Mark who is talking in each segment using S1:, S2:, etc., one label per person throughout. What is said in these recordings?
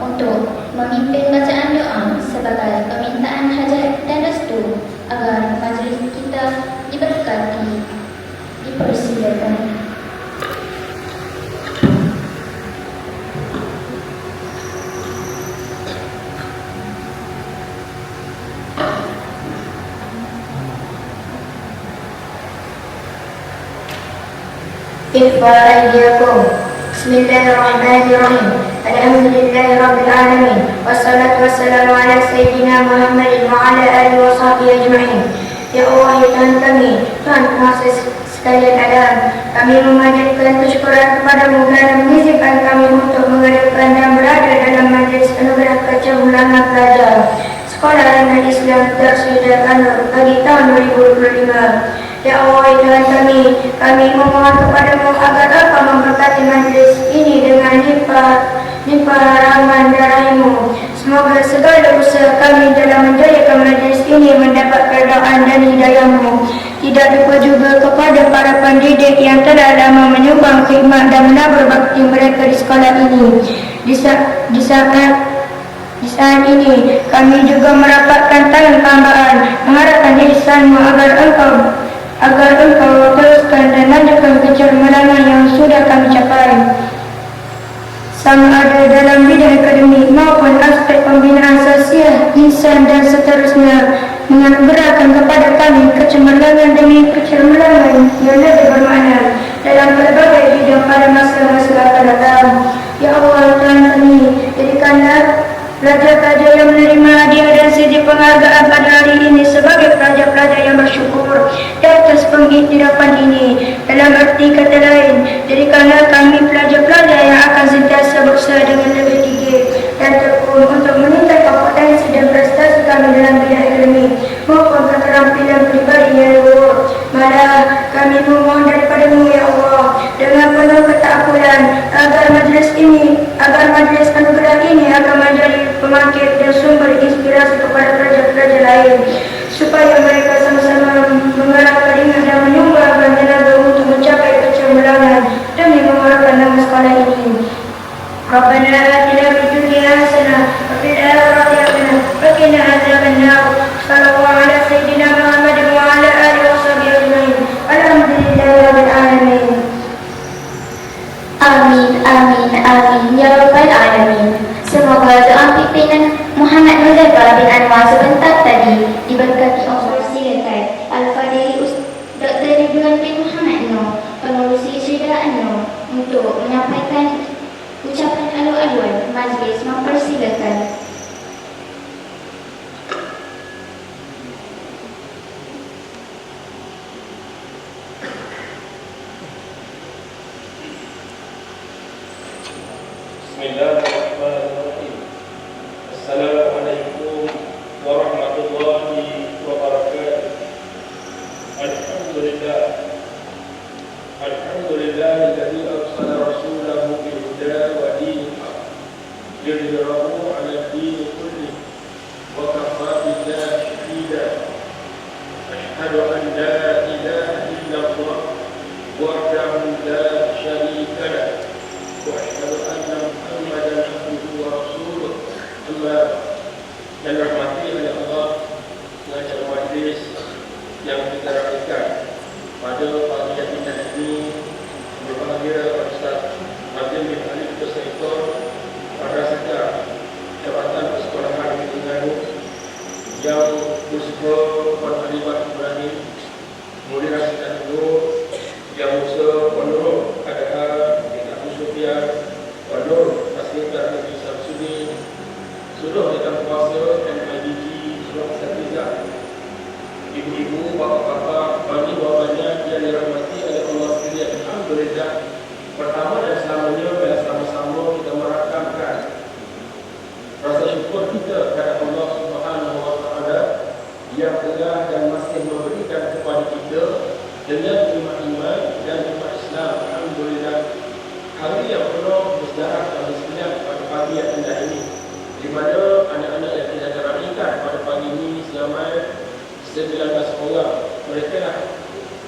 S1: untuk memimpin bacaan doa sebagai permintaan hajat dan restu agar majlis kita diberkati. Dipersilakan.
S2: Irfa aydiyakum. Bismillahirrahmanirrahim. Alhamdulillahi rabbil alamin. Wassalatu wassalamu ala sayyidina Muhammadin wa ala alihi wa sahbihi ajma'in. Ya Allah, ya Tuhan kami, Tuhan penguasa sekalian alam, kami memanjatkan kesyukuran kepada-Mu kerana mengizinkan kami untuk mengadakan dan berada dalam majlis anugerah kaca ulama pelajar Sekolah Rendah Islam Darul Anur bagi tahun 2025. Ya Allah, ya Tuhan kami memohon kepada-Mu agar Engkau memberkati majlis ini dengan limpah rahmat dan rahim-Mu. Semoga segala usaha kami dalam menjayakan majlis ini mendapat keridaan dan hidayah-Mu. Tidak lupa juga kepada para pendidik yang telah lama menyumbang khidmat dan menabur bakti mereka di sekolah ini. Di saat ini kami juga merapatkan tangan tambahan mengharapkan ihsan-Mu agar Engkau teruskan dan lanjutkan kecerdasan yang sudah kami capai, sama ada dalam bidang akademik maupun aspek pembinaan sosial, insan dan seterusnya, menganugerahkan kepada kami kecemerlangan demi kecemerlangan yang lebih bermakna dalam berbagai bidang pada masa-masa akan datang. Ya Allah, Tuhan kami, jadikanlah pelajar-pelajar yang menerima hadiah dan CD penghargaan pada hari ini sebagai pelajar-pelajar yang bersyukur atas pengiktirafan ini. Dalam arti kata lain, jadikanlah kami pelajar-pelajar yang akan sentiasa berusaha dengan lebih gigih dan tekun untuk meningkatkan potensi dan prestasi kami dalam bidang akademik maupun keterampilan pribadi yang luhur. Malah kami memohon daripada-Mu, ya Allah, dengan penuh ketakburan agar majlis anugerah ini akan menjadi pembangkit dan sumber inspirasi kepada pelajar-pelajar lain, supaya mereka sama-sama mengarahkan ingat dan menyumbangkan tenaga untuk mencapai kecemerlangan demi mengharapkan nama sekolah ini. Rabbana atina fid dunya hasanah wa fil akhirati hasanah wa qina adzabannar. Sallallahu ala sayyidina Muhammadin wa ala alihi wa sahbihi ajma'in. Alhamdulillahirabbil alamin.
S1: Amin, amin, amin, ya Rabbal Alamin. Semoga doa pimpinan Muhammad Muzaffar bin Anwar sebentar tadi diberkati Allah. Silakan Al-Fadhil Dr. Ridwan bin Muhammad Noor, pengurusi Syedaan Noor, untuk menyampaikan ucapan alu-aluan. Majlis mempersilakan.
S3: Bismillahirrahmanirrahim. Assalamualaikum warahmatullahi wabarakatuh. Alhamdulillahilladzi arsala rasulahu bil huda wa dinil haqq liyudhhirahu 'ala ad-din kullih wa kafaa billahi shahida. Asyhadu an la ilaha illallah wahdahu la syarika lahu wa asyhadu anna Muhammadan abduhu wa rasuluh. Amma yang dirahmati oleh Allah, pengacara majlis yang kita rakyatkan pada pagi yang indah ini, berbahagia Ustaz Abdul bin Ali Kusaitor, pada sekar Jabatan Persekolahan di Terengganu yang bersama Puan Alibat Ibrahim, Mudir Rasyid Nur, yang bersama Puan Nur Adhar bin Abu Sufyan, Puan Nur Fasilitas Nabi Samsudin, seluruh rekan kuasa MIDG, seluruh asatizah, ibu-ibu, bapak-bapak, bani-bapaknya yang dirahmati oleh Allah sekalian. Alhamdulillah, pertama dan selamanya bila sama-sama kita merakamkan rasa syukur kita kepada Allah Subhanahu wa Ta'ala yang telah dan masih memberikan kepada kita dengan iman dan iman Islam. Alhamdulillah, hari yang penuh bersejarah dan bersejarah pada pagi yang indah ini, di mana anak-anak yang kita terakhirkan pada pagi ini selama 19 orang. Mereka lah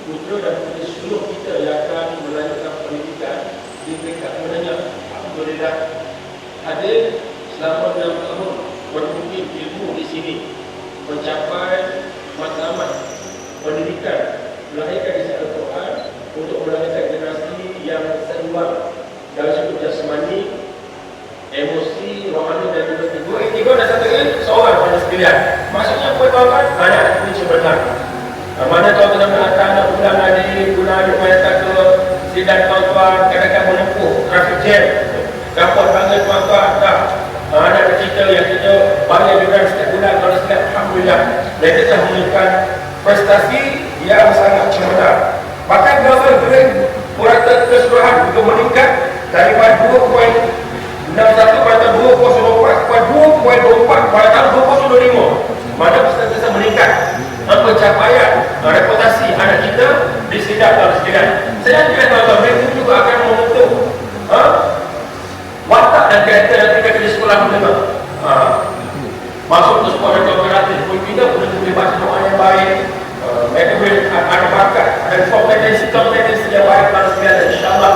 S3: putra dan puteri seluruh kita yang akan melanjutkan pendidikan di peringkat menengah. Alhamdulillah, hadir selama 6 tahun menuntut ilmu di sini, mencapai matlamat pendidikan, melahirkan isi Al-Quran untuk melahirkan generasi yang seimbang dari sudut jasmani, emosi, rohani dan juga tiga. Tiga dan satu ini seorang pada sekalian. Maksudnya apa tuan-tuan? Banyak ini sebenar. Mana tuan-tuan mengatakan anak pulang adik, pulang adik mereka ke sidang tuan-tuan, kadang-kadang menempuh traffic jam. Kapal panggil tuan-tuan, dah. Ada cerita yang kita bayar juga setiap bulan kalau setiap Alhamdulillah. Mereka telah menunjukkan prestasi yang sangat cemerlang. Bahkan dalam purata keseluruhan juga meningkat daripada 2.61 pada 2024 kepada 2.24 pada tahun 2025. Mana prestasi meningkat. Pencapaian reputasi anak kita di sidang tahun sekalian. Saya tidak tahu mereka juga akan membentuk watak dan karakter di sekolah menengah. Masuk ke sekolah kooperatif pun tidak boleh baca doa yang baik. Mereka boleh ada bakat, ada kompetensi yang baik pada sekalian. InsyaAllah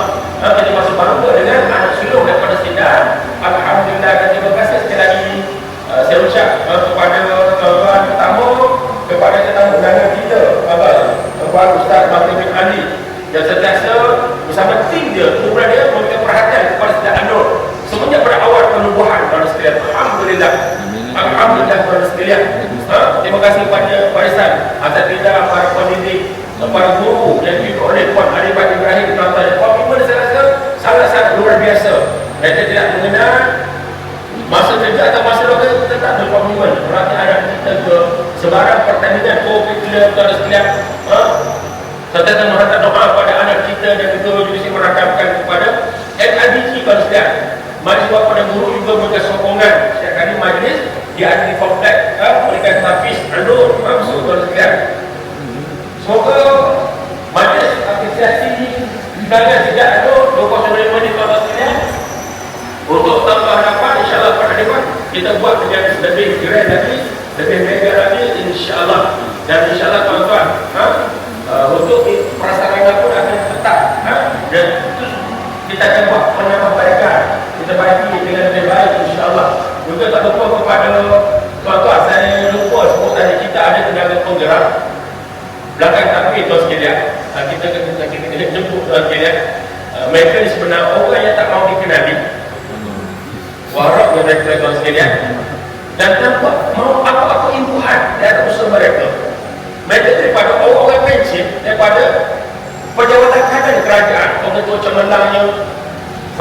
S3: kita masih bangga dengan anak sulung daripada sidang. Alhamdulillah dan terima kasih sekali lagi. Saya ucap kepada tuan-tuan tetamu, kepada tetamu undangan kita, Tuan Ustaz Makhlid bin Ali yang sentiasa bersama tim dia, kumpulan dia memberikan perhatian kepada sidang An-Nur semenjak pada awal penubuhan pada sekalian. Alhamdulillah. Alhamdulillah pada sekalian. Terima kasih kepada barisan atas tidak para pendidik, para guru yang dipimpin oleh Puan Arifat Ibrahim, tuan-tuan. Komitmen saya rasa sangat-sangat luar biasa. Mereka tidak mengenal masa kerja atau masa lokal, tetap berkomitmen. Berarti anak kita ke sebarang pertandingan co-curricular tuan sekalian. Serta menghantar doa kepada anak kita dan juga merakamkan kepada MIDG tuan sekalian. Majlis kepada guru juga memberikan sokongan. Setiap kali majlis dia ada di komplek memberikan tapis An-Nur maksud tuan sekalian. Semoga majlis apresiasi undangan sidang An-Nur 2025 ni tuan sekalian. Untuk tambah harapan, insyaAllah pada depan kita buat menjadi lebih grand lagi, lebih mega lagi, insyaAllah. Dan insyaAllah tuan-tuan, untuk prasarana pun akan tetap, dan kita akan buat penambahbaikan, kita baiki dengan lebih baik, insyaAllah. Juga tak lupa kepada tuan-tuan, saya lupa sebut tadi kita ada tenaga penggerak belakang takbir tuan sekalian. Kita jemput tuan sekalian. Mereka ni sebenarnya orang yang tak mahu dikenali, warak yang mereka tuan sekalian, dan tanpa mau apa-apa imbuhan dari usaha mereka. Mereka daripada orang-orang pension, daripada pejawatan kanan kerajaan, pengetua cemerlangnya,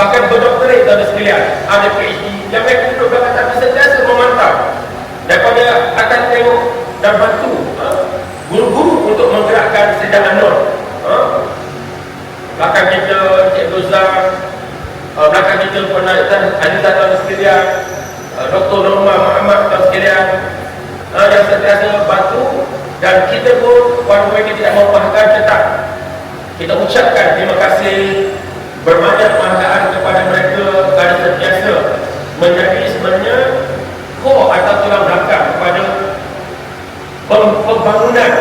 S3: bahkan berdoktorat tuan sekalian, ada PhD, yang mereka duduk belakang tapi sentiasa memantau daripada akan tengok dan bantu guru-guru untuk menggerakkan sidang An-Nur. Belakang kita Cik Dozar, belakang kita Puan Aliza tuan sekalian, Dr. Norma Muhammad tuan sekalian, yang sentiasa bantu. Dan kita pun walaupun mereka tidak memfahami, tetap kita ucapkan terima kasih, berbanyak penghargaan kepada mereka kerana sentiasa menjadi sebenarnya core atau tulang belakang kepada pembangunan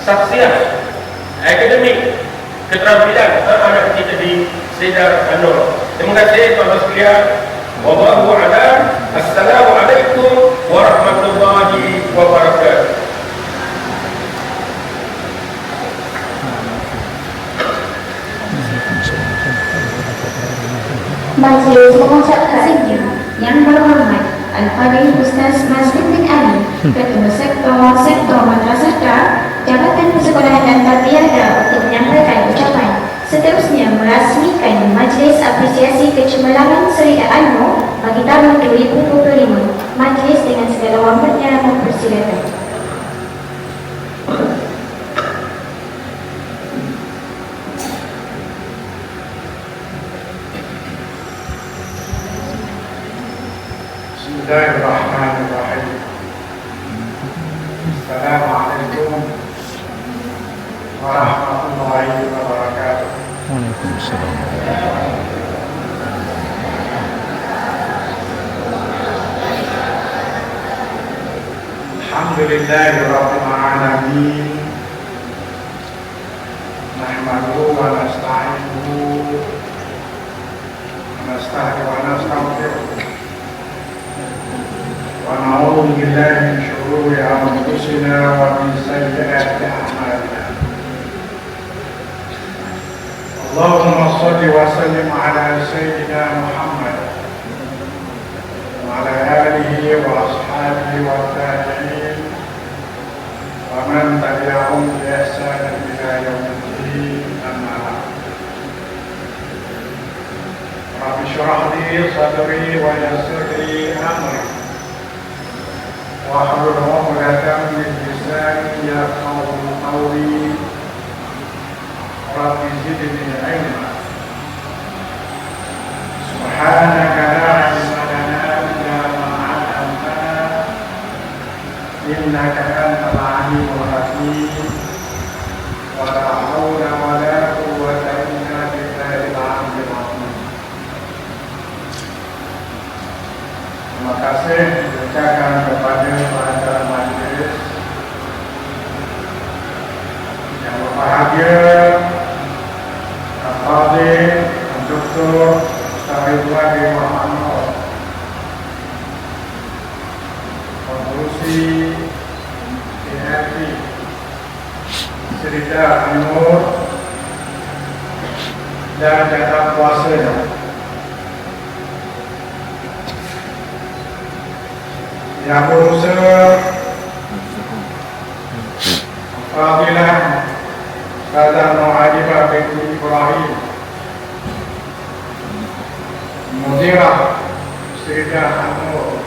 S3: saksiah akademik keterampilan anak kita di Sidar An-Nur. Terima kasih tuan-tuan sekalian. Wallahu a'lam. Assalamualaikum warahmatullahi wabarakatuh.
S1: Majlis mengucapkan yang berhormat Al-Fadhil Ustaz Makhlid bin Ali, Ketua Sektor Madrasah Dar, Jabatan Persekolahan dan Tarbiyah untuk menyampaikan ucapan. Seterusnya merasmikan Majlis Apresiasi Kecemerlangan Serikat An-Nur bagi tahun 2025. Majlis dengan segala hormatnya mempersilakan.
S4: Bismillahirrahmanirrahim. Assalamualaikum warahmatullahi wabarakatuh.
S5: Waalaikumsalam.
S4: Alhamdulillahirabbil alamin. Nahmaduhu wa nasta'inuhu wa nastaghfiruh wa nastaghfiruh. ونعوذ بالله من شرور أنفسنا ومن سيئات أعمالنا. اللهم صل وسلم على سيدنا محمد وعلى آله وأصحابه والتابعين ومن تبعهم بإحسان إلى يوم الدين. أما بعد. رب اشرح لي صدري ويسر لي أمري واحلل عقدة من لساني يفقهوا قولي. رب زدني علما. سبحانك لا علم لنا إلا ما علمتنا إنك أنت العليم الحكيم. ولا حول ولا قوة إلا بالله العلي العظيم. Terima kasih ucapkan kepada para majelis yang berbahagia, Al-Fadhil, Dr. Ridwan bin Muhammad, Pengurusi PRT Serida Anur, dan jatah kuasa yang berusaha Fadilah Ustazah Muhajibah binti Ibrahim, Mudirah Serida Anur,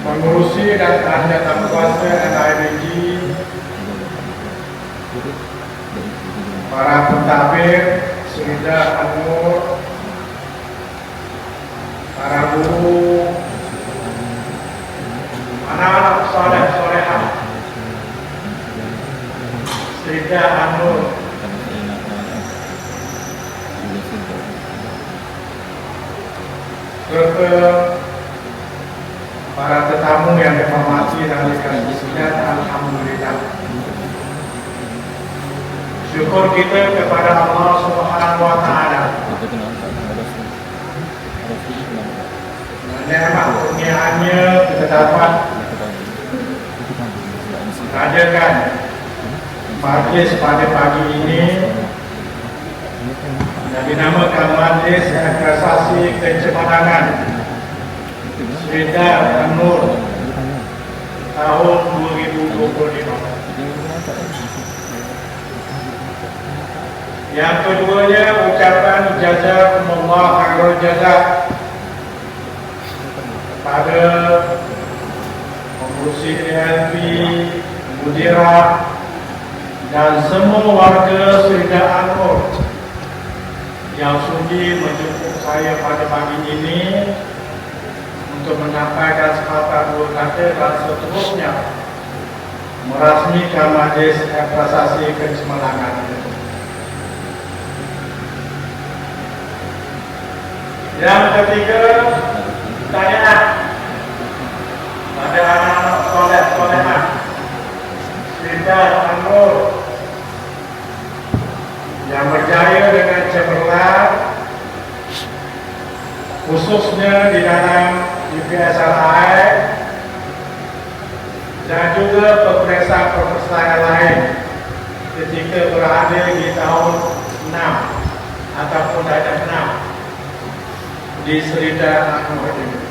S4: mengurusi dan jatah kuasa NIBG, para pentadbir Serida Anur, para guru, anak-anak soleh-solehah Serida Anur, serta para tetamu yang dihormati dan dikasihi, alhamdulillah. Syukur kita kepada Allah Subhanahu wa taala. Nikmat kurniaannya kita dapat mengadakan majlis pada pagi ini yang dinamakan Majlis Prestasi Kecemerlangan Serida Anur tahun 2025. Yang keduanya ucapan jazakumullah khairul jazak pada pengurusi DLP, Mudirah, dan semua warga Serida Anur yang sudi menjemput saya pada pagi ini untuk menyampaikan sepatah dua kata dan seterusnya merasmikan Majlis Prestasi Kecemerlangan ini. Yang ketiga, tanya pada anak-anak soleh-solehah Serida Anur yang berjaya dengan cemerlang, khususnya di dalam UPSRI dan juga peperiksaan-peperiksaan yang lain ketika berada di tahun 6 ataupun darjah 6 di Serida Anur ini.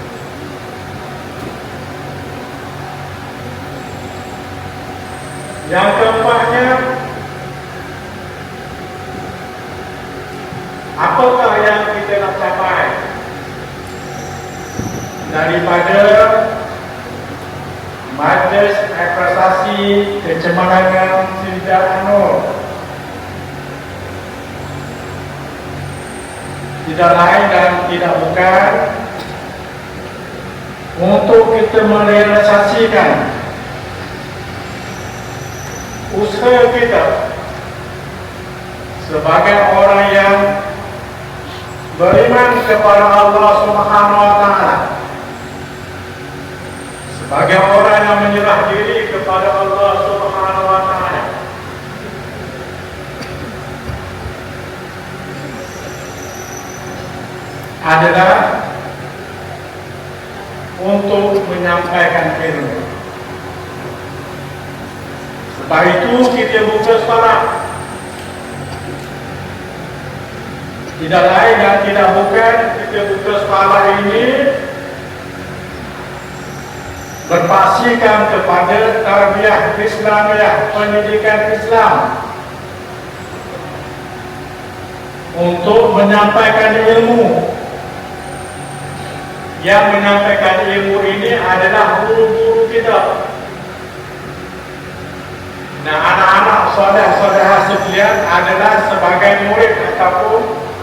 S4: Yang keempatnya, apakah yang kita nak capai daripada Majlis Prestasi Kecemerlangan Serida Anur? Tidak lain dan tidak bukan untuk kita merealisasikan usaha kita sebagai orang yang beriman kepada Allah Subhanahu wa taala, sebagai orang yang menyerah diri kepada Allah Subhanahu wa taala, adalah untuk menyampaikan ilmu. Sebab itu kita buka salat. Tidak lain dan tidak bukan kita buka salat ini berpaksikan kepada tarbiyah Islamiah, pendidikan Islam, untuk menyampaikan ilmu. Yang menyampaikan ilmu ini adalah guru-guru kita. Nah, anak-anak saudara-saudara sekalian adalah sebagai murid ataupun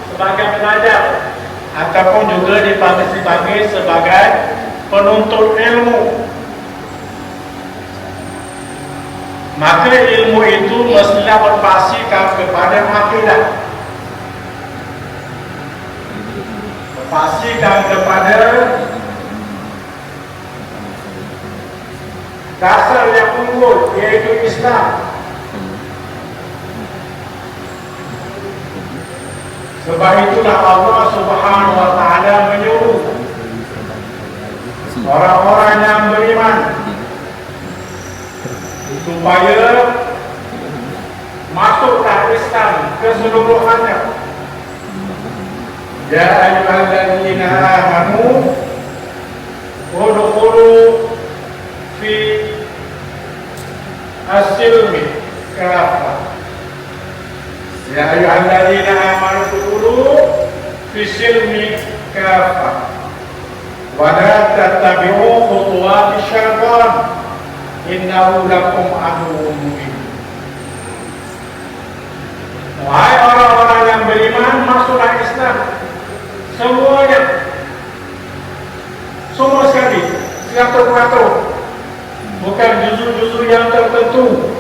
S4: sebagai pelajar, ataupun juga dipanggil sebagai penuntut ilmu. Maka ilmu itu mestilah berpaksikan kepada akidah, berpaksikan kepada dasar yang unggul, yaitu Islam. Sebab itulah Allah Subhanahu wa Ta'ala menyuruh orang-orang yang beriman supaya masukkan Islam keseluruhannya. Ya ayyuhalladzina amanu udkhulu fi as-silmi kafah. Ya ayyuhalladzina amanu udkhulu fi as-silmi kafah wa la tattabi'u khutuwati syaitan innahu lakum aduwwun mubin. Wahai orang-orang yang beriman, masuklah Islam semuanya, semua sekali, 100%, bukan juzur-juzur yang tertentu.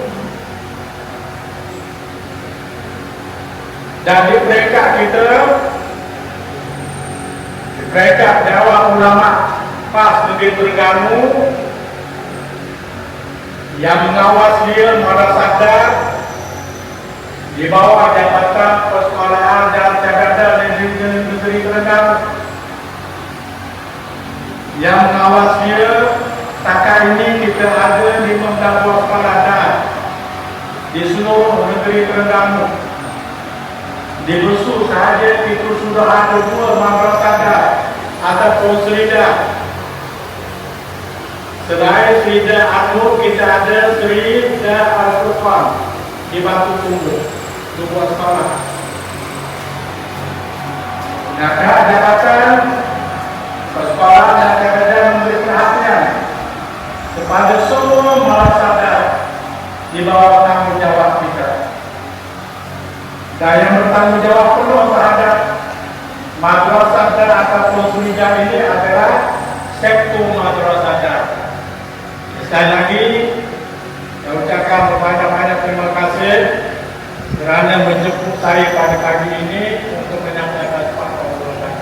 S4: Dan di peringkat kita, di peringkat dakwah ulama PAS Negeri Terengganu, yang mengawas dia Madrasah di bawah Jabatan Persekolahan dan Cadatan Negeri Terengganu, yang mengawas dia. Takat ini kita ada 15 sekolah di seluruh negeri Terengganu. Di Besut sahaja itu sudah ada 2 madrasah ataupun seridah. Selain Seridah An-Nur, kita ada Seridah Al-Furqan di Batu Tunggu, 2 sekolah. Nah, Jabatan Persekolahan dan Cadatan memberi perhatian kepada semua madrasah di bawah tanggungjawab kita. Dan yang bertanggungjawab penuh terhadap madrasah ataupun seridah ini adalah Sektor Madrasah. Sekali lagi, saya ucapkan berbanyak-banyak terima kasih kerana menjemput saya pada pagi ini untuk menyampaikan fakta obrolan.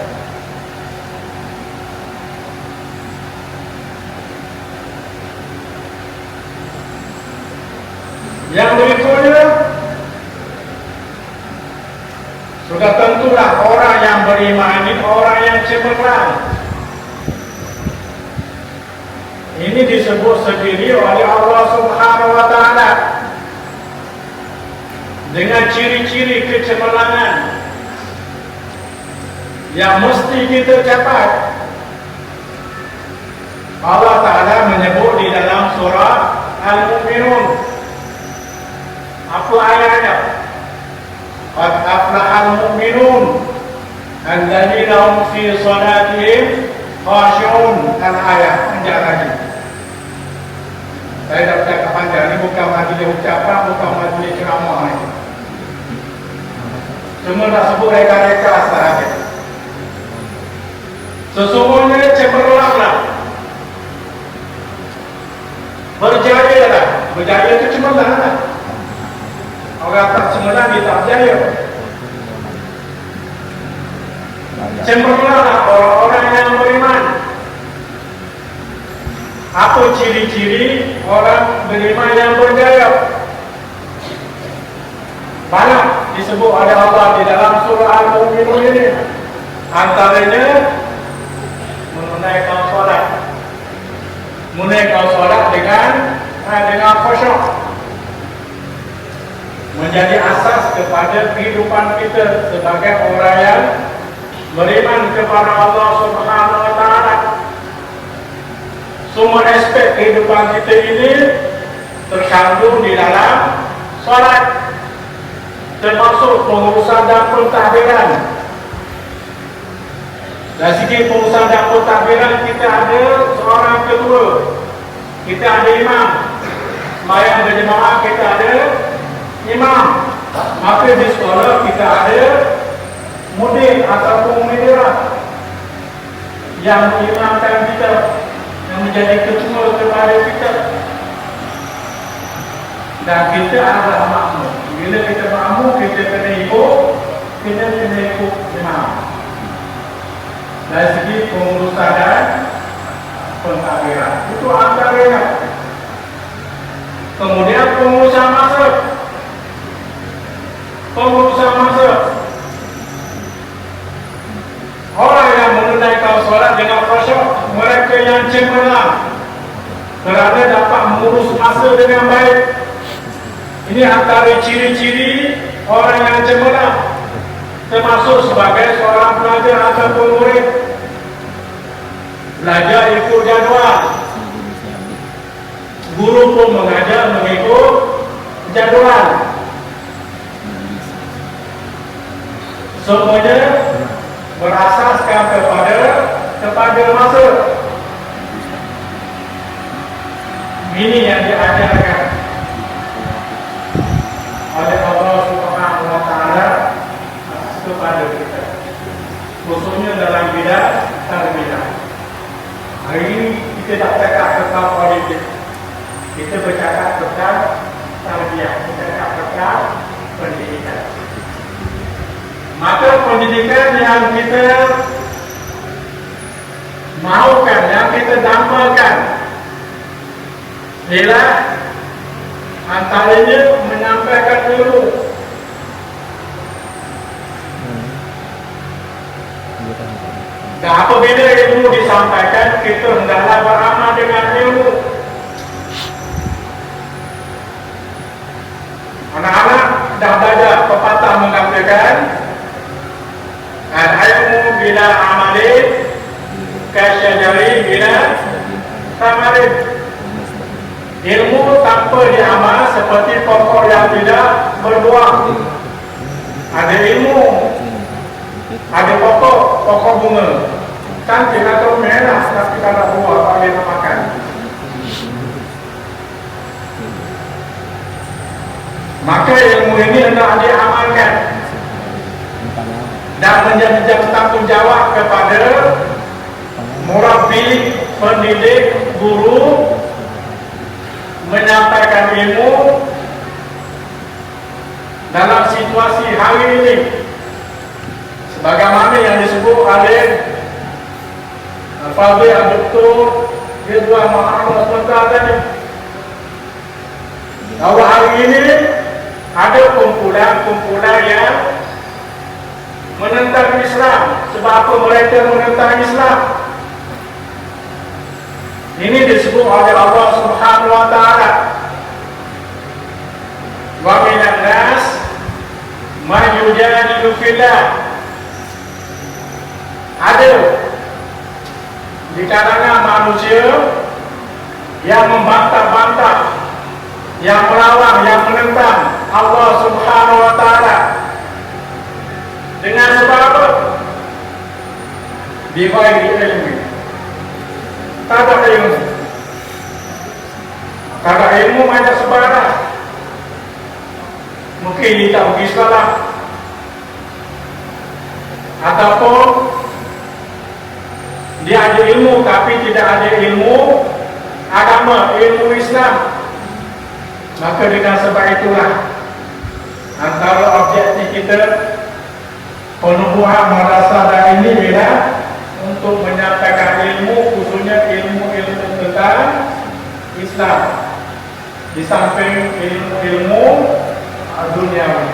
S4: Yang berikutnya, sudah tentulah orang yang beriman ini orang yang cemerlang. Ini disebut sendiri oleh Allah Subhanahu wa Ta'ala dengan ciri-ciri kecemerlangan yang mesti kita capai. Allah Ta'ala menyebut di dalam surah Al-Mu'minun. Apa ayatnya? Qad aflahal mu'minun alladzina hum fi salatihim khashi'un. Al-ayat panjang lagi. Saya dah bercakap panjang, ini bukan majlis ucapan, bukan majlis ceramah ini. Semua dah sebut reka-reka sahaja. Sesungguhnya cemerlanglah, berjayalah. Berjaya itu cemerlang lah. Orang tak cemerlang, dia tak berjaya. Cemerlanglah orang-orang yang beriman. Apa ciri-ciri orang beriman yang berjaya? Banyak disebut oleh Allah di dalam surah Al-Mu'minun ini.
S3: Antaranya menunaikan solat. Menunaikan solat dengan khusyuk. Menjadi asas kepada kehidupan kita sebagai orang yang beriman kepada Allah Subhanahu wa taala. Semua aspek kehidupan kita ini terkandung di dalam solat, termasuk pengurusan dan pentadbiran. Dari segi pengurusan dan pentadbiran, kita ada seorang ketua, kita ada imam. Sembahyang berjemaah kita ada imam. Maka di sekolah kita ada mudir ataupun mudirah yang mengimamkan kita, yang menjadi ketua kepada kita. Dan kita adalah makmum. Bila kita makmum, kita kena ikut imam. Dari segi pengurusan dan pentadbiran, itu antaranya. Kemudian pengurusan masa. Orang yang menunaikan solat dengan khusyuk, mereka yang cemerlang kerana dapat mengurus masa dengan baik. Ini antara ciri-ciri orang yang cemerlang, termasuk sebagai seorang pelajar atau murid. Belajar ikut jadual. Guru pun mengajar mengikut jadual. Semuanya berasaskan kepada masa. Ini yang diajarkan oleh Allah Subhanahu wa taala kepada kita, khususnya dalam bidang tarbiyah. Hari ini kita tak cakap tentang politik, kita bercakap tentang tarbiyah, kita cakap tentang pendidikan. Maka pendidikan yang kita mahukan, yang kita dambakan, ialah antaranya menyampaikan ilmu. Dan apabila ilmu disampaikan, kita hendaklah beramal dengan ilmu. Anak-anak dah belajar pepatah mengatakan, al-ilmu bila amalin kasyajari bila tamarin. Ilmu tanpa diamal seperti pokok yang tidak berbuah. Ada ilmu, ada pokok bunga, cantik atau merah, tapi kalau buah tak boleh nak makan. Maka ilmu ini hendak diamalkan dan menjadi tanggungjawab kepada murabbi, pendidik, guru, menyampaikan ilmu dalam situasi hari ini, sebagaimana yang disebut oleh Fadil Dr. Ridwan Muhammad sebentar tadi, bahwa hari ini ada kumpulan yang menentang Islam. Sebab apa mereka menentang Islam? Ini disebut oleh Allah Subhanahu wa taala, wa minan nas man yujadilu fillah. Ada di kalangan manusia yang membantah-bantah, yang melawan, yang menentang Allah Subhanahu wa taala. Dengan sebab apa? Bighairi ilmi. Tak ada ilmu. Tak ada ilmu macam sebarang. Mungkin dia tak pergi sekolah, ataupun dia ada ilmu tapi tidak ada ilmu agama, ilmu Islam. Maka dengan sebab itulah antara objektif kita penubuhan madrasah ini ialah untuk menyampaikan ilmu, khususnya ilmu-ilmu tentang Islam, di samping ilmu duniawi.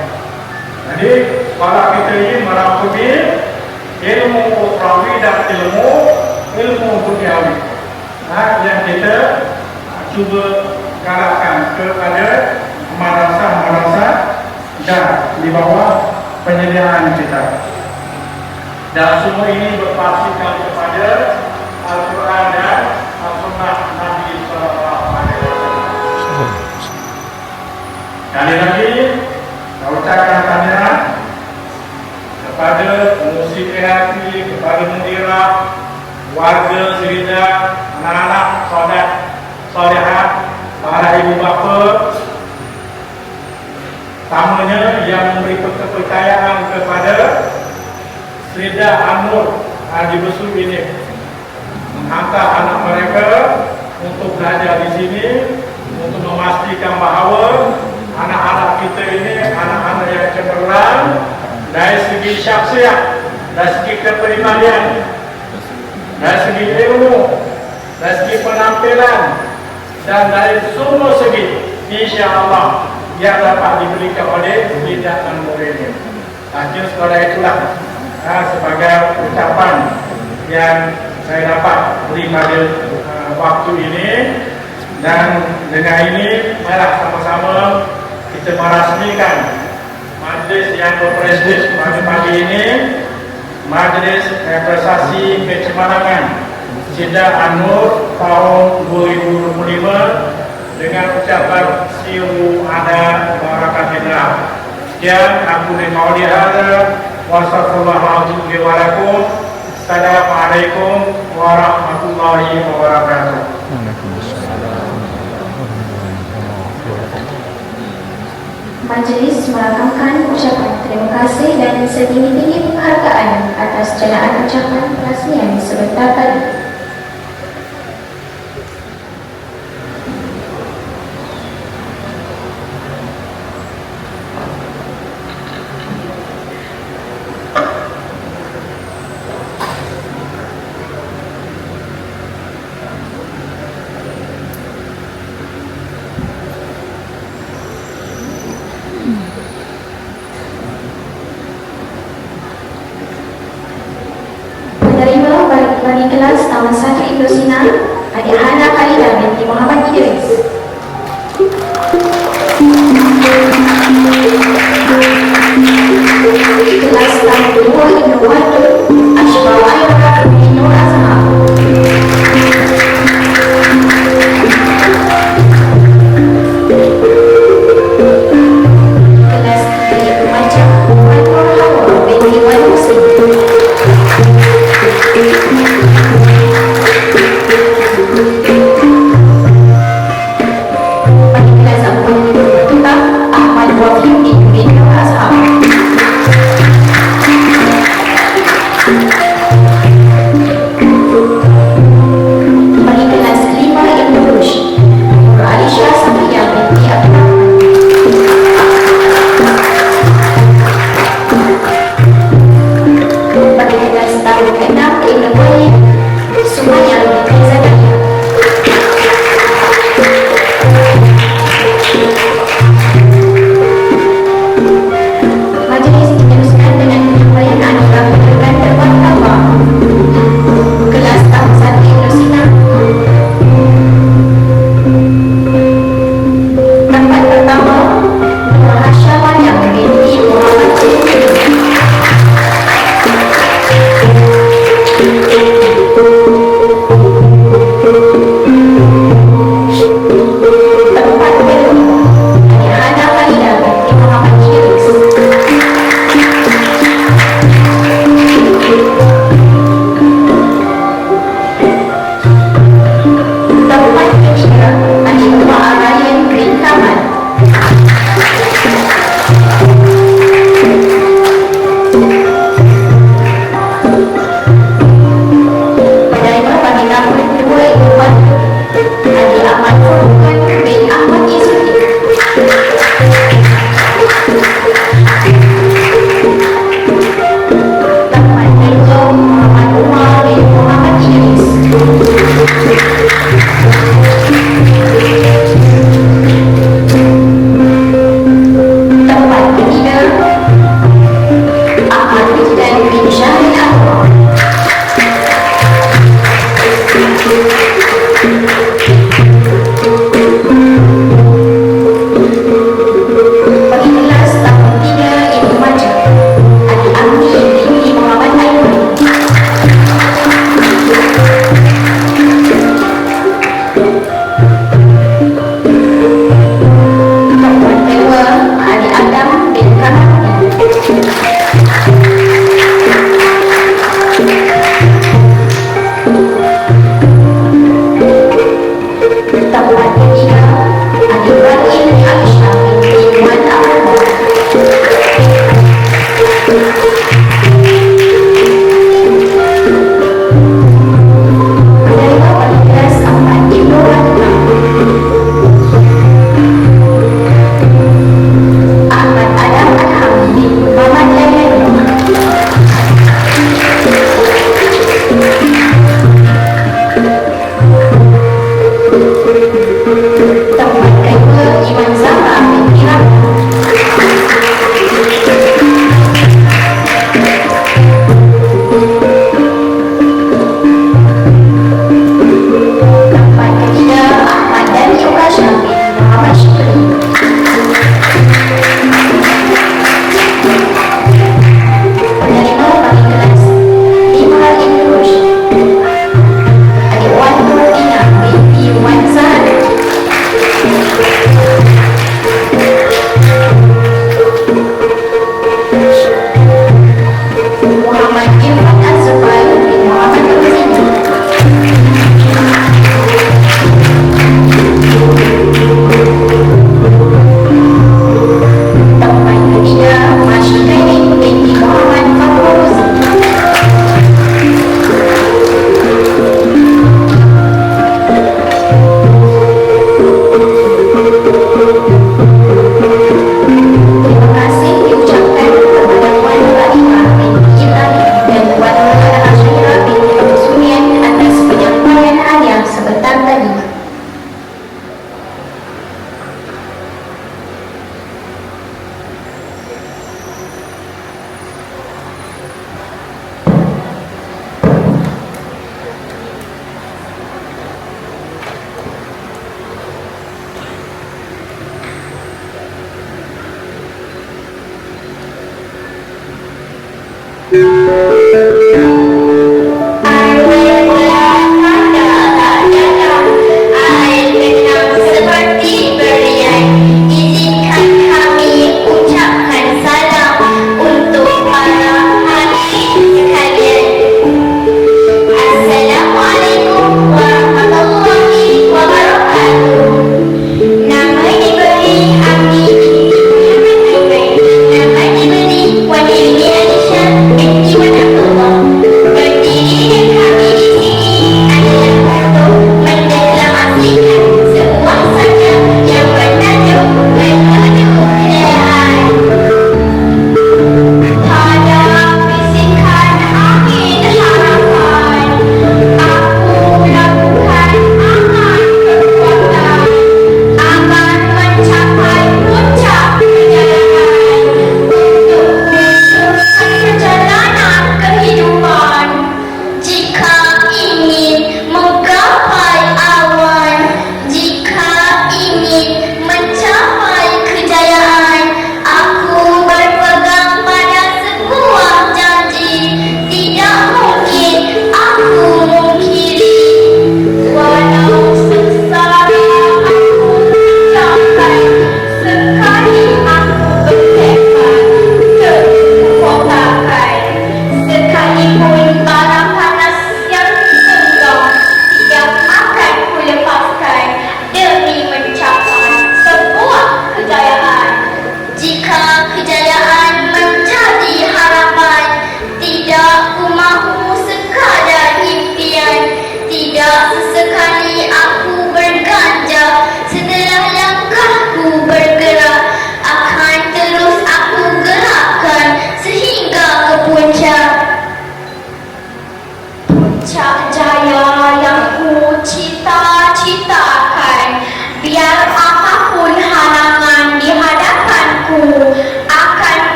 S3: Jadi kalau kita ingin merangkumi
S4: ilmu ukhrawi dan ilmu duniawi. Yang kita cuba galakkan kepada madrasah-madrasah dan di bawah penyediaan kita. Dan semua ini berpaksikan kepada Al-Quran dan Al-Sunnah Nabi Sallallahu Alaihi Wasallam. Sekali lagi, saya ucapkan tahniah kepada musik hati, kepada mendira, warga Serida, anak-anak, solehat, para ibu bapa, tamanya yang memberi kepercayaan kepada Serida An-Nur Haji Besu ini, menghantar anak mereka untuk belajar di sini, untuk memastikan bahawa anak-anak kita ini anak-anak yang cemerlang dari segi syakhsiat, dari segi kepribadian, dari segi ilmu, dari segi penampilan, dan dari semua segi, insya-Allah yang dapat diberikan oleh Lidah An-Nur ini. Hanya sekolah itulah sebagai ucapan yang saya dapat beri pada waktu ini, dan dengan ini marilah sama-sama kita merasmikan majlis yang berprestij pada pagi ini, majlis prestasi kecemerlangan Serida An-Nur tahun 2025 dengan ucapan siru ada barakatillah. Sekian aku dari Maulid Hadar. Wassalamualaikum warahmatullahi wabarakatuh. Assalamualaikum warahmatullahi wabarakatuh.
S1: Majlis melakukan ucapan terima kasih dan setinggi-tinggi penghargaan atas celaan ucapan peresmian sebentar tadi. Bagi kelas Taman 1 Indosina, Adik Hana Khalida binti Muhammad Idris. Kelas Taman 2 Indowandu, Ashbal Aira binti Nur Azhar. Kelas 3 Remaja, Anwar Hawa binti Wan Muslim. Ahmad Wafid bin Azhar.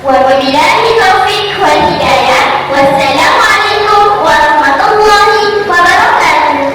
S1: Wabillahi taufiq wal hidayah. Wassalamualaikum warahmatullahi wabarakatuh.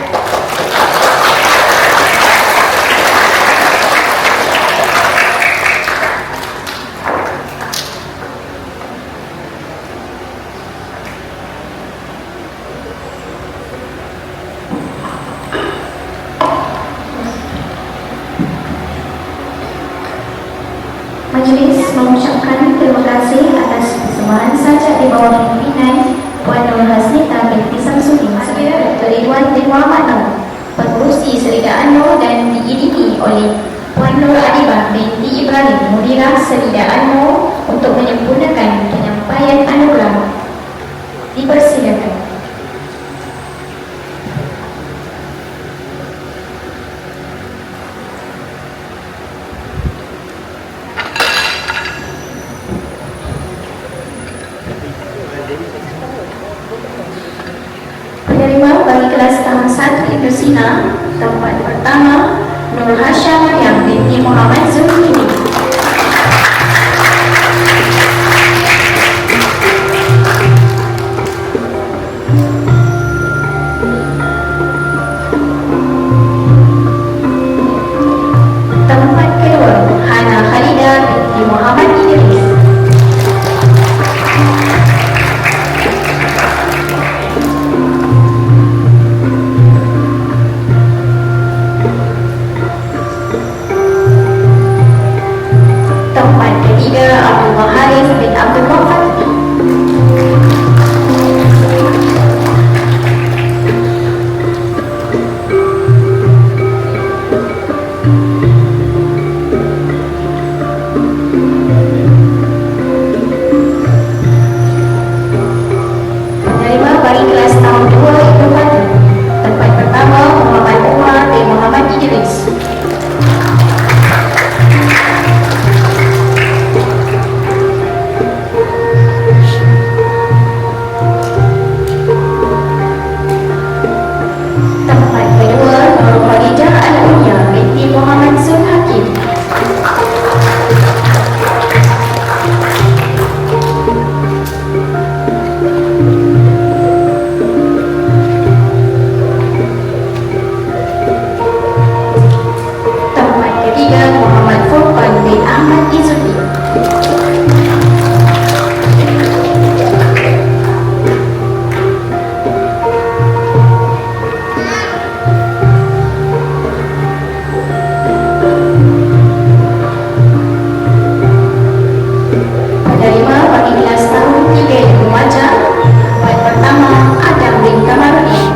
S1: Majlis mengucapkan terima kasih atas persembahan sajak di bawah pimpinan Puan Nur Hasnita binti Samsudin, Saudara Dr. Ridwan bin Muhammad Nur, Pengurusi Serida An-Nur, dan diiringi oleh Puan Nur Adibah binti Ibrahim, Mudirah Serida An-Nur, untuk menyempurnakan penyampaian anugerah. Dipersilakan. Penerima bagi kelas tahun 1 Ibnu Sina, tempat pertama Nur Hasya Maryam binti Muhammad Zulkifli. Tempat kedua Hana Khalidah binti Muhammad Idris. Tempat ketiga Abdul Haris bin Abdul Fatih. Penerima bagi kelas tahun 2 Ibnu Fatih, tempat pertama Muhammad Umar bin Muhammad Idris. Tempat kedua Nur Khadijah Al-Unya binti Muhammad Zul Hakim. Tempat ketiga Muhammad Furqan bin Ahmad Izuddin. Penerima bagi kelas tahun 3 Ibu Majah, tempat pertama Adam bin Kamarudin.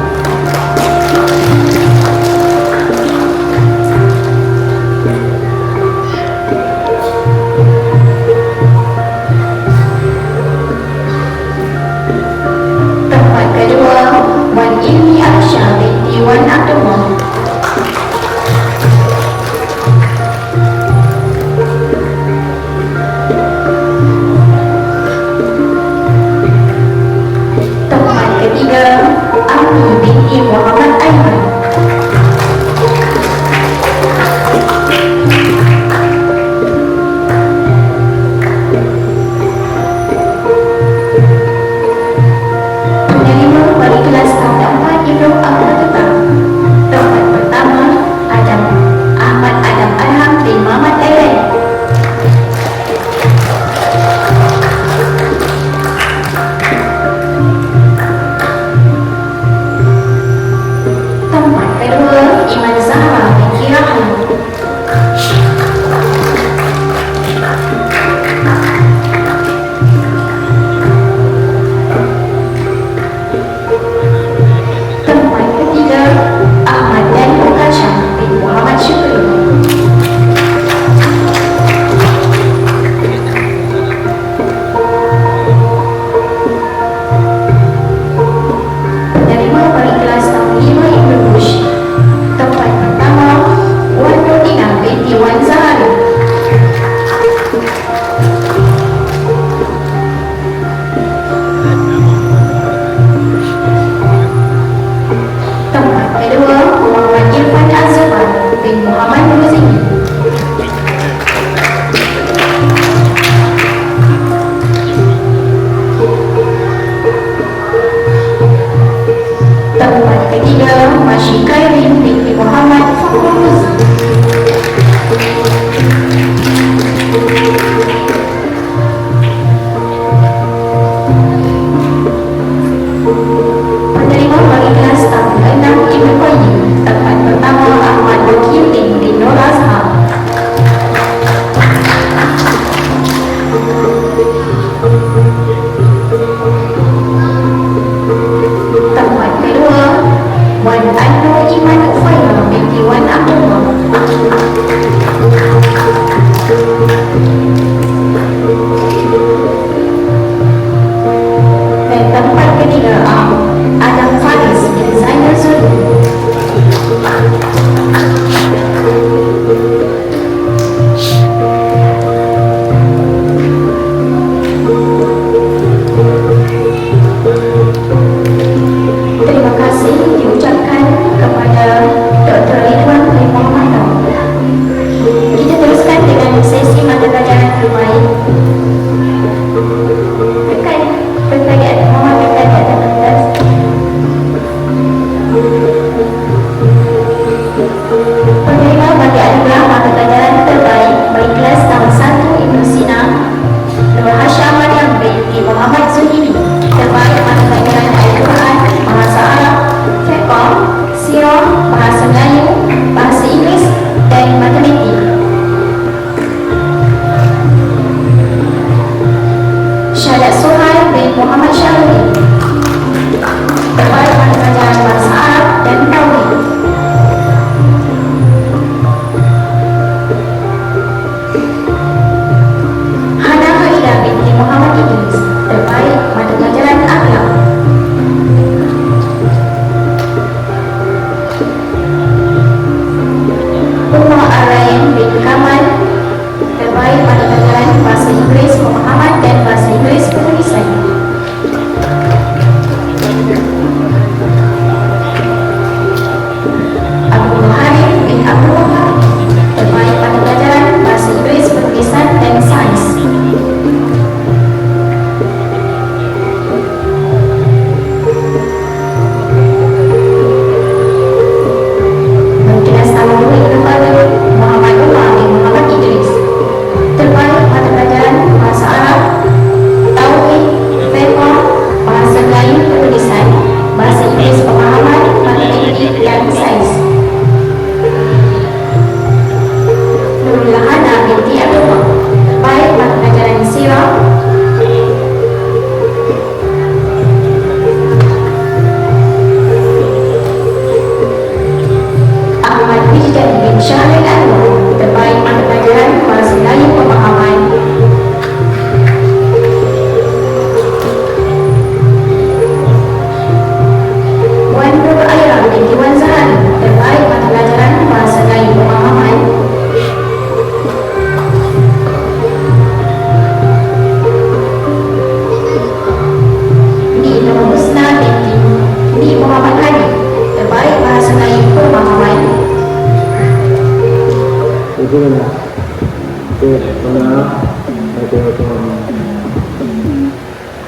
S1: Tempat kedua Wan Ilmi Arsha binti Wan Abdullah. Tempat ketiga Ami binti Muhammad Aiman. Penerima bagi kelas tahun 4 Ibnu Abdul Tetap, tempat pertama Ahmad Adam Alham bin Muhammad Lailai.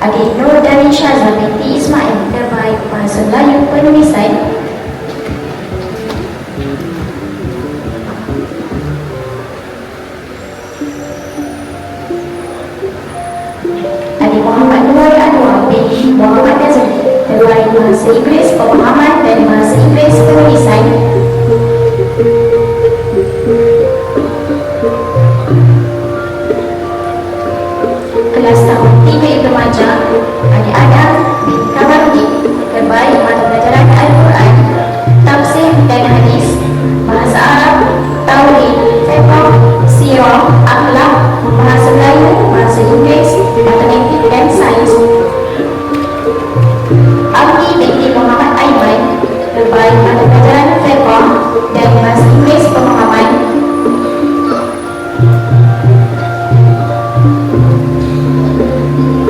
S1: Adik Nur dan Syazah binti Ismail terbaik bahasa Melayu penulisan. Adik Muhammad Nuai Anwar binti Muhammad Nazari terbaik bahasa Inggeris pemahaman dan bahasa Inggeris penulisan. Kelas tahun 3 remaja, Adik Adam binti Kamarudin terbaik mata pelajaran Al-Quran, tafsir dan hadis, bahasa Arab, tauhid, fiqh, sirah, akhlak, bahasa Melayu, bahasa Inggeris, matematik dan sains. Abdi binti Muhammad Aiman terbaik mata pelajaran fiqh dan bahasa Inggeris pemahaman.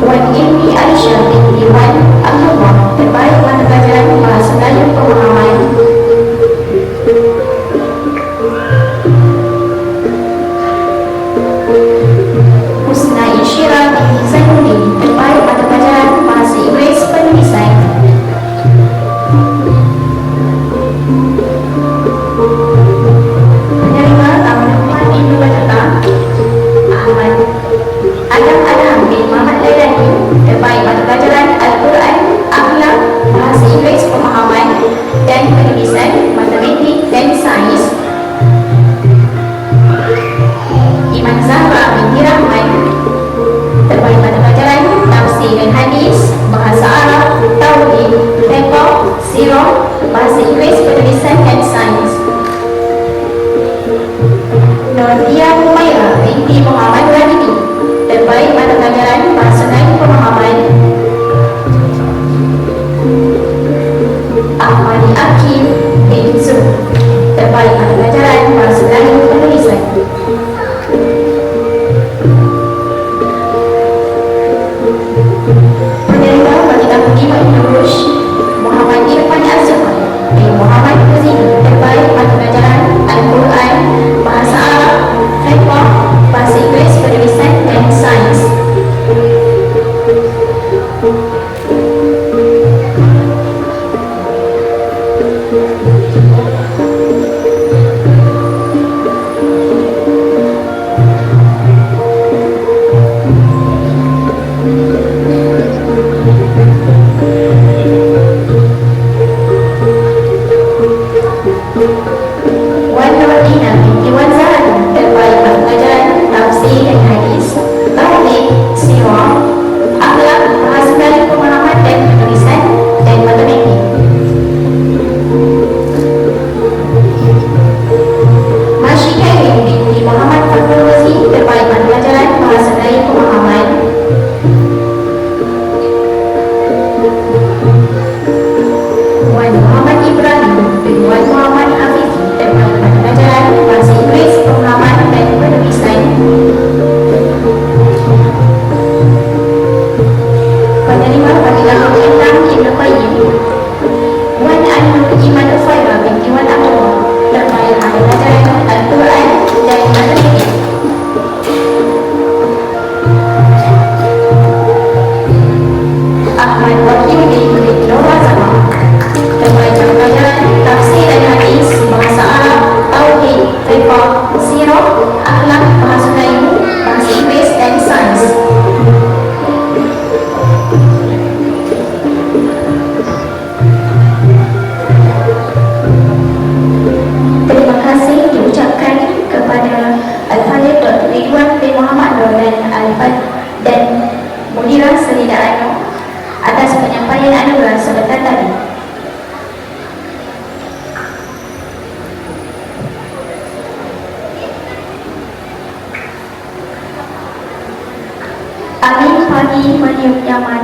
S1: Wan Ilmi Aisyah binti Wan Abdullah terbaik mata pelajaran bahasa Melayu pemahaman. Husna Insyira binti Zainuddin terbaik mata pelajaran bahasa Inggeris penulisan. Penerima Amanah Ibu Bapa Ahmad Adam Adam bin Muhammad Lailani terbaik mata pelajaran Al-Quran, akhlak, bahasa Inggeris pemahaman dan penulisan, matematik dan sains. Iman Zahra binti Rahman terbaik mata pelajaran tafsir dan hadis, bahasa Arab, tauhid, fiqh, sirah, bahasa Inggeris penulisan dan sains. Nordia Humaira binti Muhammad Radini terbaik mata pelajaran bahasa Melayu pemahaman. Ahmadi Akim bin Zul terbaik mata pelajaran bahasa Melayu penulisan. Penerima Baginda Muhammad Nurush Muhammad Irfan Azhar bin Muhammad Huzini terbaik mata pelajaran Al-Quran, bahasa Arab, fiqh, bahasa Inggeris penulisan dan sains. Wan Nurdina binti Wan Zahra terbaik mata pelajaran tafsir dan hadis, tauhid, sirah, akhlak, bahasa Melayu pemahaman dan penulisan dan matematik. Masyid Khairi binti Muhammad Fakhrul Razi terbaik mata pelajaran bahasa Melayu pemahaman. Wan Muhammad Ibrahim bin Wan Muhammad Hafiz terbaik mata pelajaran bahasa Inggeris pemahaman dan penulisan. Penerima Fadilah Al-Imam Ibn Qayyim Wan Anur Iman Ufaira binti Wan Abdullah terbaik mata pelajaran Al-Quran dan matematik. Ahmad Wahyudi bin Nora Zama terbaik mata pelajaran tafsir dan hadis, bahasa Arab, tauhid, fiqh, sirah, akhlak, bahasa Melayu, bahasa Inggeris dan sains. Terima kasih diucapkan kepada Al-Fadhil Dr. Ridwan bin Muhammad Nur dan Al-Fadhil dan Mudirah Selida Anu atas penyampaian anugerah sebentar tadi. Amin Fadi Madiun Yaman.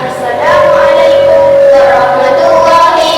S5: Assalamualaikum warahmatullahi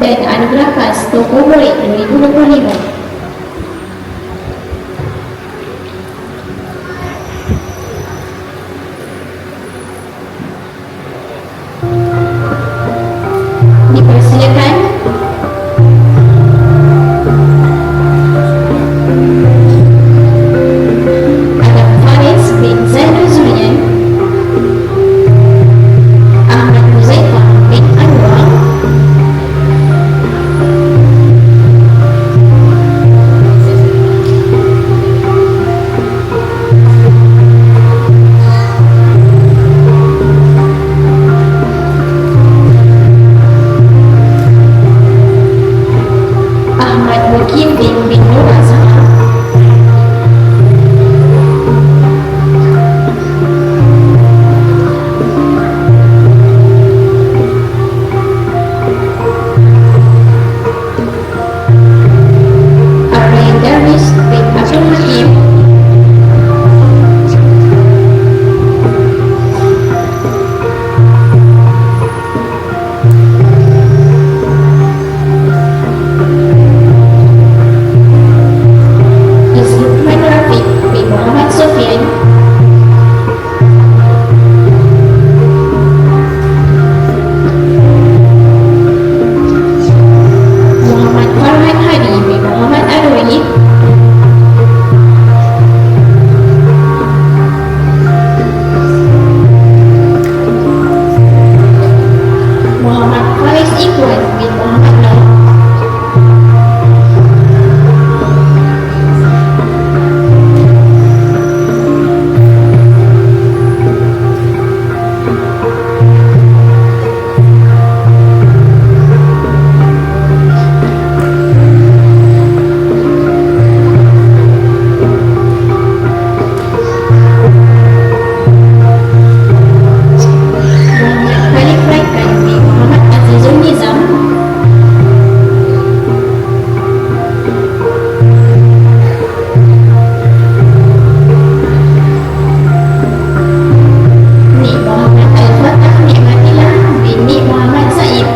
S1: dan Anugerah Khas Tokoh Murid 2025. Dipersilakan Adam Faris bin Zainul Zulian, Ahmad Huzaifah bin Anwar, Ahmad Mukhyiddin bin Nur Azhar, Aryan Darwish bin Abdul Hakim, Izzuddin Rafiq bin Muhammad Sofyan, Muhammad Farhan Hadi bin Muhammad Alwi, Muhammad Faiz Ikhwan bin Muhammad Nur, Muhammad Khalif Raikan bin Muhammad Azizul Nizam, Nik Muhammad Al-Fatah Nikmatillah bin Nik Muhammad Saib,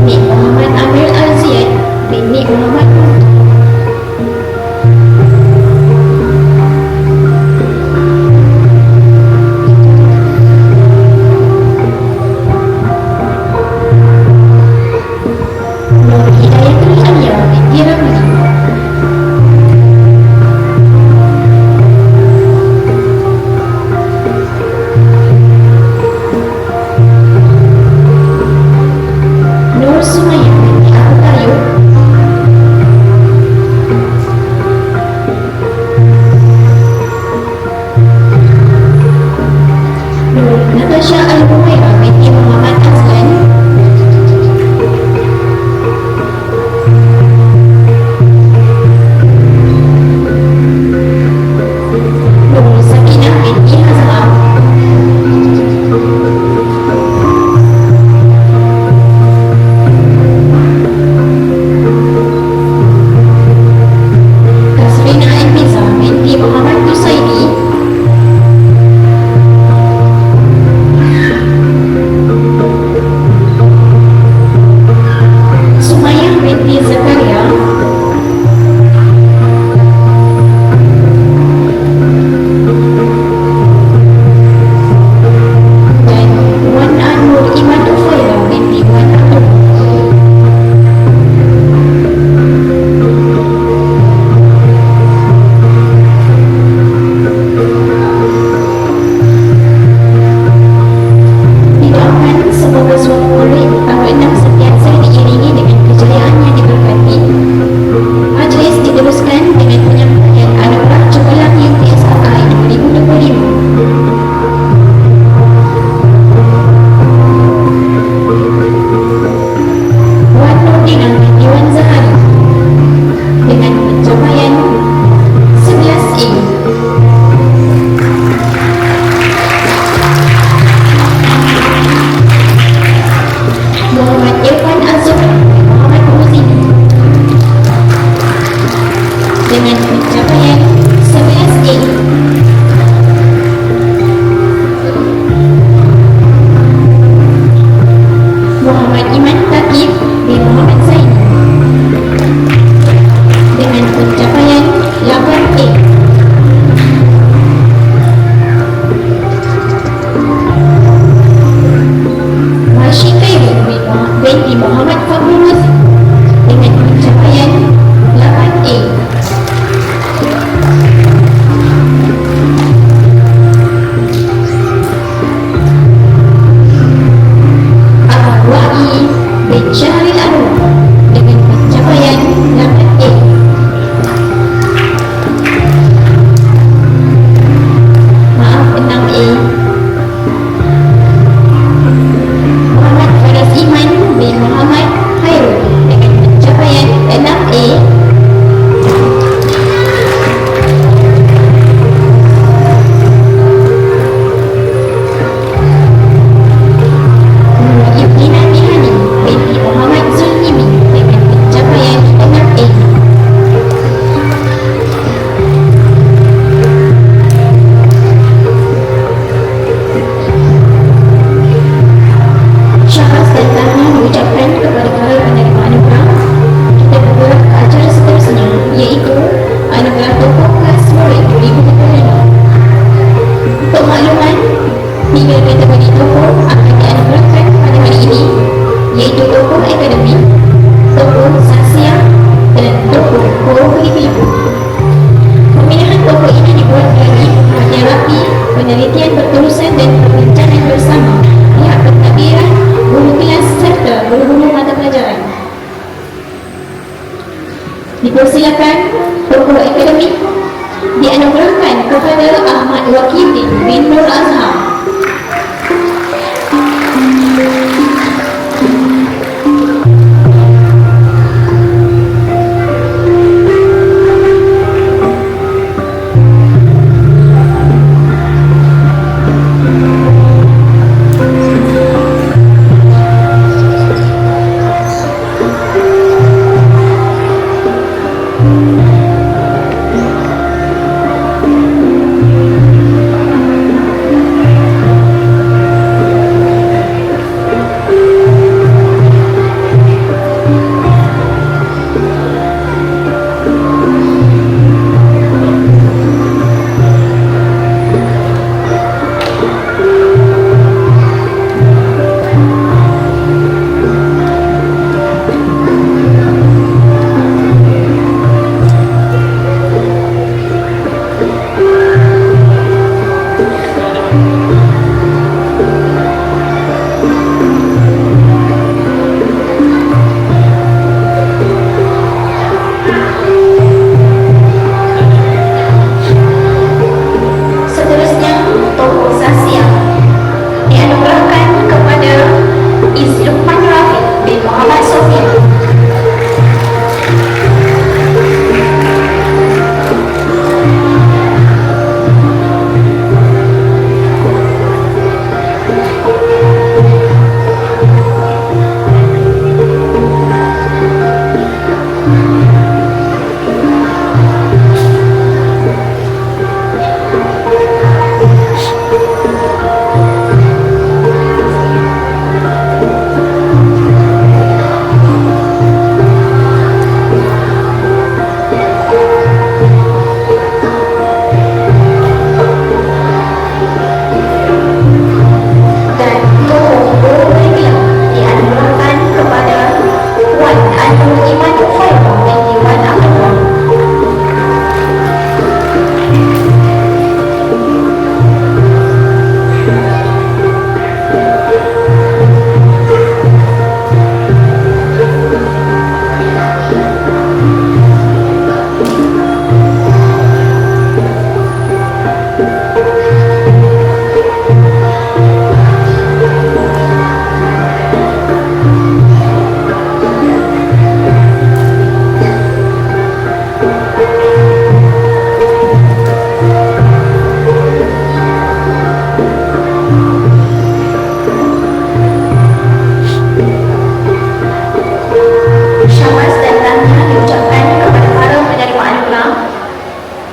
S1: Nik Muhammad Amir Al-Ziyad bin Nik Muhammad Munto, Nur Hidayatul Alia binti Ramli, Nur Sumaya binti Abu Tayyub, Nur Natasha Al-Humaira binti Muhammad Azlan, Nur Sakinah binti Hazam, Kasrina Elmiza binti Muhammad Tusaidi, Sumayah binti Zakaria, dan Wan Anur Imadu Khaira binti Wan Anur. Didoakan semoga suatu murid tahun 6 sentiasa diiringi dengan kejayaan yang diberkati. Majlis diteruskan dengan penyampaian anugerah Cemerlang UPSRI 2025. Wan Nurdina binti Wan Zahari dengan pencapaian 11A. bin Muhammad Zaini dengan pencapaian 8A. Rashid Khairi binti Muhammad Fahmi Razi dengan pencapaian 8A. Ahmad Wahyi bin Syahril Anwar dengan pencapaian 8A. Maaf, 6A. Muhammad Faraz Iman bin Muhammad Khairul dengan pencapaian 6A. Ibnina Mihani binti Muhammad Zulkifli dengan pencapaian 6A. Syahras dan Tahna mengucapkan kepada para penerima anugerah. Kita bergerak ke acara seterusnya, iaitu anugerah tokoh kelas murid Ibu Ketua. Untuk makluman, 3 kategori tokoh akan dianugerahkan pada hari ini, iaitu tokoh akademik, tokoh saksiah dan tokoh kurikulum. Pemilihan tokoh ini dibuat melalui pengajian rapi, penelitian berterusan dan perencanaan bersama pihak pentadbiran, guru kelas serta guru-guru mata pelajaran. Dipersilakan tokoh akademik dianugerahkan kepada Ahmad Waqidin bin Nur Azhar. Seterusnya, tokoh saksiah dianugerahkan kepada Izlukman Rafiq bin Muhammad Sofian. Dan tokoh kurikulum dianugerahkan kepada Wan Anur Iman Fairah binti Wan Abdullah. Syahras dan Tahna diucapkan kepada para penerima anugerah.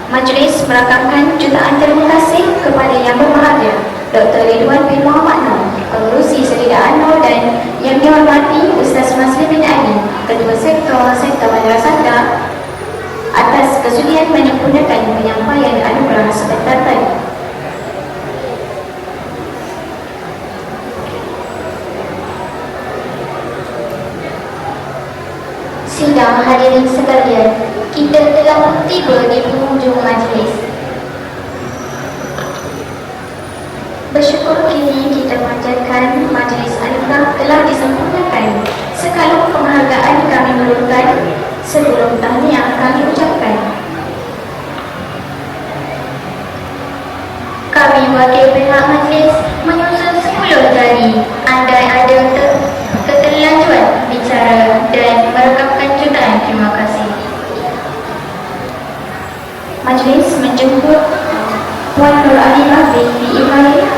S1: Majlis merakamkan jutaan terima kasih kepada Yang Berbahagia Dr. Ridwan bin Muhammad Noor, Pengerusi Selida Anwar dan yang dihormati Ustaz Masli bin Ali, Ketua Sektor Madrasah, atas kesudian menyempurnakan penyampaian anugerah sebentar tadi. Sidang hadirin sekalian, kita telah tiba di penghujung majlis. Bersyukur kini kita panjatkan majlis anugerah telah disempurnakan. Sekalung penghargaan kami memerlukan, sebelum tahniah kami ucapkan. Kami wakil pihak majlis menyusun 10 jari andai ada keterlanjuran bicara dan merekamkan jutaan terima kasih. Majlis menjemput Puan Nur Alimah binti Ibrahim,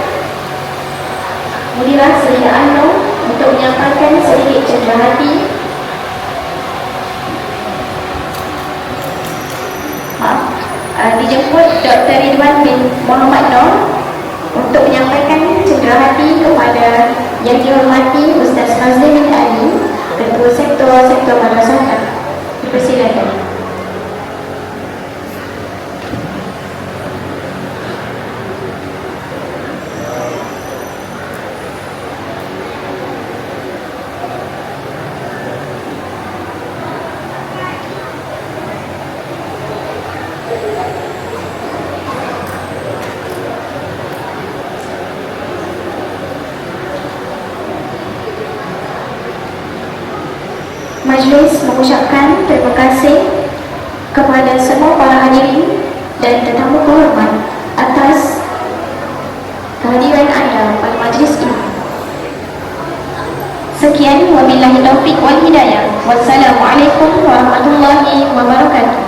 S1: Mudirah Seri Anwar, untuk menyampaikan sedikit cenderahati. Dijemput Dr. Ridwan bin Muhammad Nur untuk menyampaikan cenderahati kepada yang dihormati Ustaz Masli bin Ali, Ketua Sektor Madrasah. Dipersilakan. Majlis mengucapkan terima kasih kepada semua para hadirin dan tetamu kehormat atas kehadiran anda pada majlis ini. Sekian, wabillahi taufiq wal hidayah. Wassalamualaikum warahmatullahi wabarakatuh.